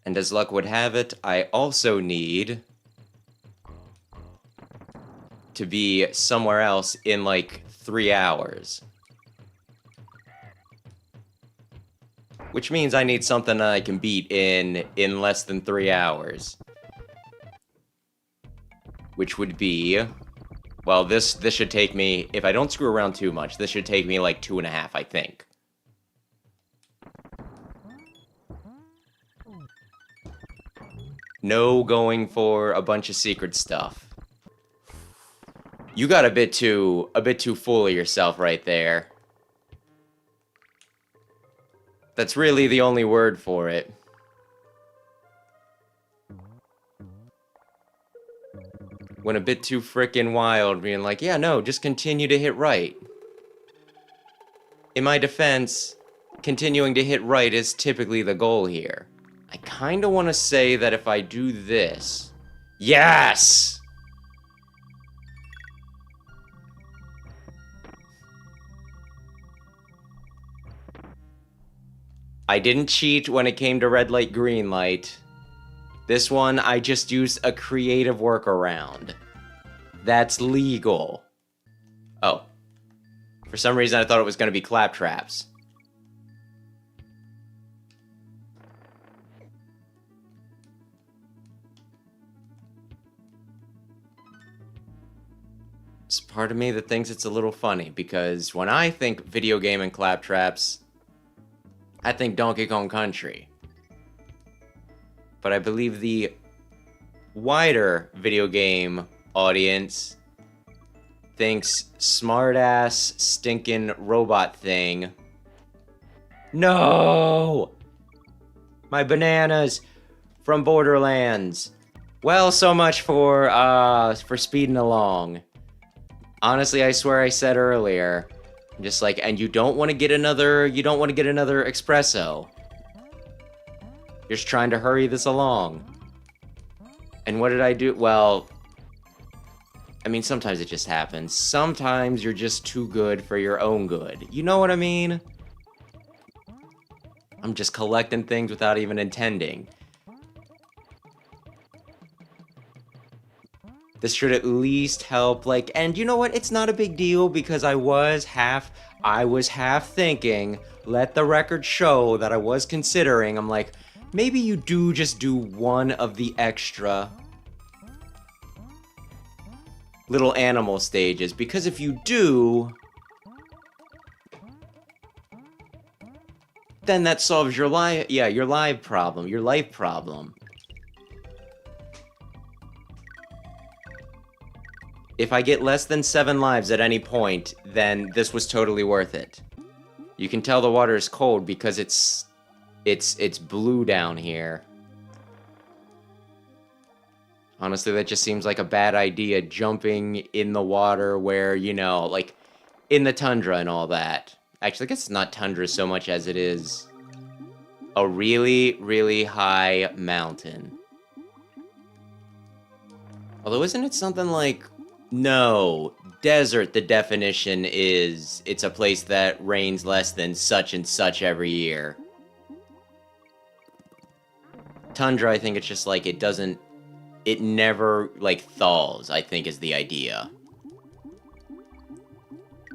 And as luck would have it, I also need to be somewhere else in like 3 hours. Which means I need something I can beat in less than 3 hours. Which would be... Well, this should take me... If I don't screw around too much, this should take me like 2.5, I think. No going for a bunch of secret stuff. You got a bit too full of yourself right there. That's really the only word for it. Went a bit too frickin' wild, being like, yeah, no, just continue to hit right. In my defense, continuing to hit right is typically the goal here. I kinda wanna say that if I do this... Yes! I didn't cheat when it came to red light, green light. This one, I just used a creative workaround. That's legal. Oh. For some reason, I thought it was going to be claptraps. It's part of me that thinks it's a little funny, because when I think video game and claptraps, I think Donkey Kong Country. But I believe the wider video game audience thinks smart-ass, stinking robot thing. No! My bananas from Borderlands. Well, so much for speeding along. Honestly, I swear I said earlier, just like, and you don't want to get another espresso. You're just trying to hurry this along. And what did I do? Well, I mean, sometimes it just happens. Sometimes you're just too good for your own good. You know what I mean? I'm just collecting things without even intending. This should at least help, like, and you know what? It's not a big deal because I was half thinking, let the record show that I was considering, I'm like, maybe you do just do one of the extra little animal stages, because if you do, then that solves your life problem. If I get less than 7 lives at any point, then this was totally worth it. You can tell the water is cold because it's blue down here. Honestly, that just seems like a bad idea, jumping in the water where, you know, like, in the tundra and all that. Actually, I guess it's not tundra so much as it is a really, really high mountain. Although, isn't it something like... No, desert, the definition is, it's a place that rains less than such and such every year. Tundra, I think it's just like, it never, like, thaws, I think is the idea.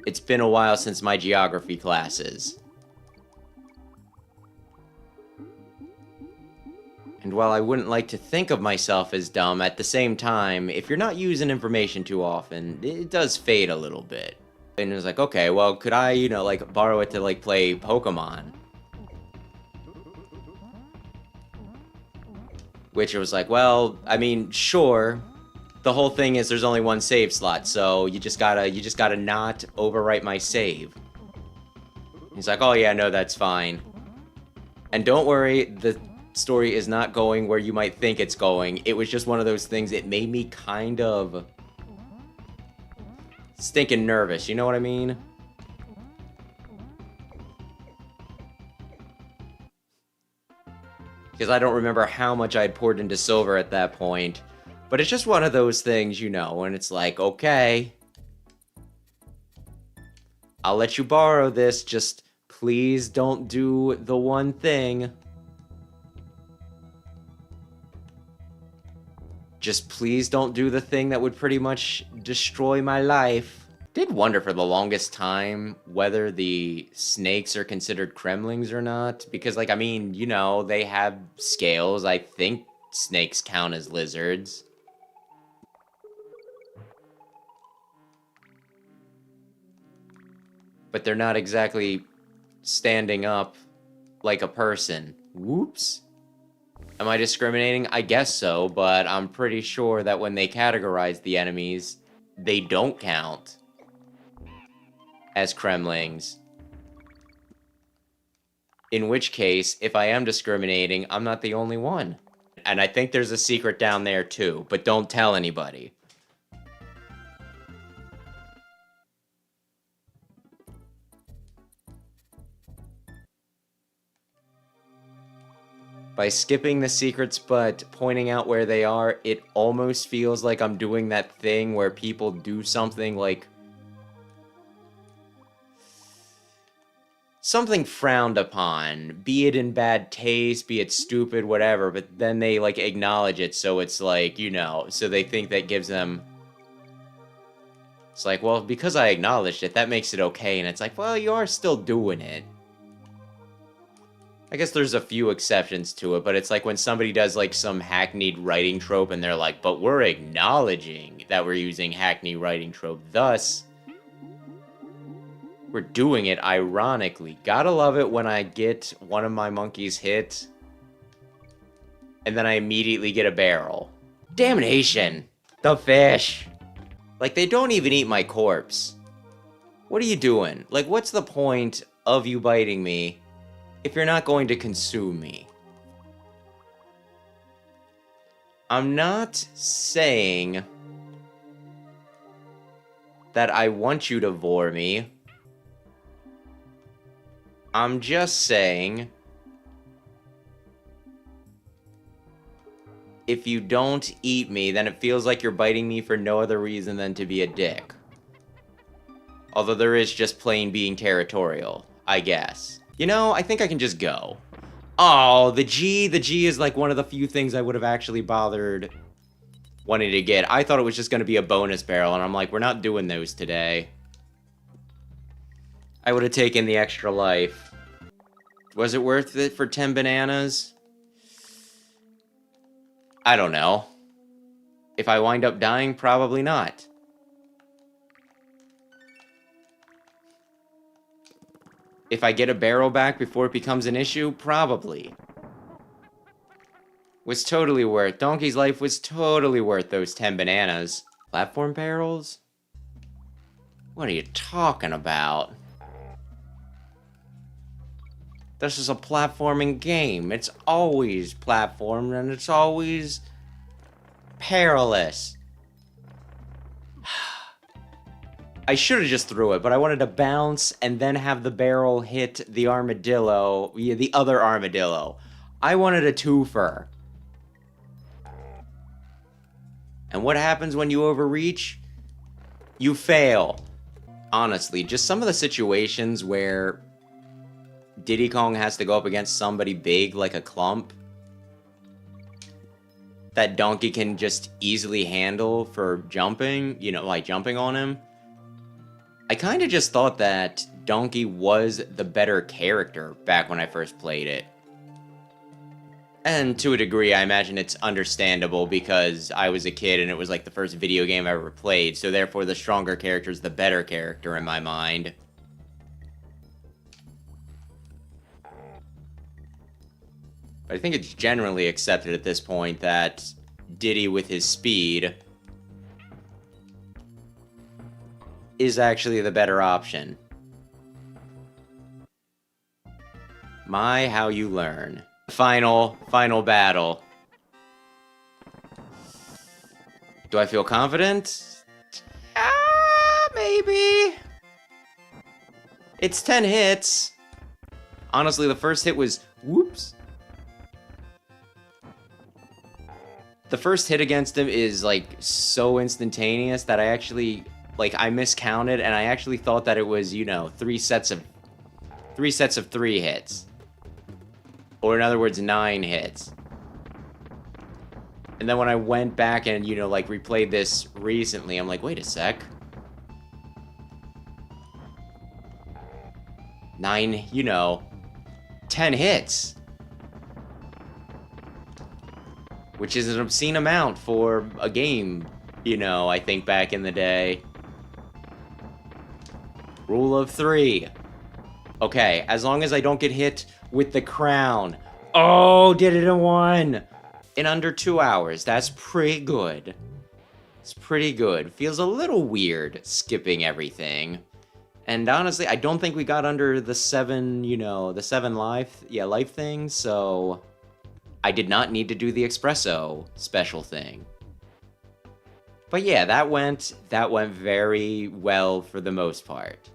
It's been a while since my geography classes. And while I wouldn't like to think of myself as dumb, at the same time, if you're not using information too often, it does fade a little bit. And it was like, okay, well, could I, you know, like, borrow it to, like, play Pokemon? Which it was like, well, I mean, sure. The whole thing is there's only one save slot, so you just gotta not overwrite my save. He's like, oh yeah, no, that's fine. And don't worry, the story is not going where you might think it's going. It was just one of those things, it made me kind of stinking nervous, you know what I mean? Because I don't remember how much I'd poured into silver at that point. But it's just one of those things, you know, and it's like, okay, I'll let you borrow this, just please don't do the one thing. Just please don't do the thing that would pretty much destroy my life. Did wonder for the longest time whether the snakes are considered kremlings or not. Because, like, I mean, you know, they have scales. I think snakes count as lizards. But they're not exactly standing up like a person. Whoops. Am I discriminating? I guess so, but I'm pretty sure that when they categorize the enemies, they don't count as kremlings. In which case, if I am discriminating, I'm not the only one. And I think there's a secret down there too, but don't tell anybody. By skipping the secrets but pointing out where they are, it almost feels like I'm doing that thing where people do something like something frowned upon, be it in bad taste, be it stupid, whatever, but then they like acknowledge it, so it's like, you know, so they think that gives them, it's like, well, because I acknowledged it, that makes it okay, and it's like, well, you are still doing it. I guess there's a few exceptions to it, but it's like when somebody does like some hackneyed writing trope and they're like, but we're acknowledging that we're using hackneyed writing trope, thus we're doing it ironically. Gotta love it when I get one of my monkeys hit and then I immediately get a barrel. Damnation! The fish! Like, they don't even eat my corpse. What are you doing? Like, what's the point of you biting me if you're not going to consume me? I'm not saying that I want you to vor me. I'm just saying, if you don't eat me, then it feels like you're biting me for no other reason than to be a dick. Although there is just plain being territorial, I guess. You know, I think I can just go. Oh, the G is like one of the few things I would have actually bothered wanting to get. I thought it was just going to be a bonus barrel, and I'm like, we're not doing those today. I would have taken the extra life. Was it worth it for 10 bananas? I don't know. If I wind up dying, probably not. If I get a barrel back before it becomes an issue, probably. Was totally worth. Donkey's life was totally worth those 10 bananas. Platform barrels? What are you talking about? This is a platforming game. It's always platformed and it's always perilous. I should have just threw it, but I wanted to bounce and then have the barrel hit the armadillo. Yeah, the other armadillo. I wanted a twofer. And what happens when you overreach? You fail. Honestly, just some of the situations where Diddy Kong has to go up against somebody big like a clump that Donkey can just easily handle for jumping, you know, like jumping on him. I kind of just thought that Donkey was the better character back when I first played it. And to a degree, I imagine it's understandable because I was a kid and it was like the first video game I ever played, so therefore the stronger character is the better character in my mind. But I think it's generally accepted at this point that Diddy with his speed is actually the better option. My, how you learn. Final battle. Do I feel confident? Maybe. It's 10 hits. Honestly, the first hit was, whoops. The first hit against him is, like, so instantaneous that I actually, like, I miscounted, and I actually thought that it was, you know, three sets of 3 hits. Or in other words, 9 hits. And then when I went back and, like, replayed this recently, I'm like, wait a sec. 9, 10 hits. Which is an obscene amount for a game, I think back in the day. Rule of 3. Okay, as long as I don't get hit with the crown. Oh, did it in 1. In under 2 hours. That's pretty good. It's pretty good. Feels a little weird skipping everything. And honestly, I don't think we got under the 7, the 7 life thing, so I did not need to do the espresso special thing. But yeah, that went very well for the most part.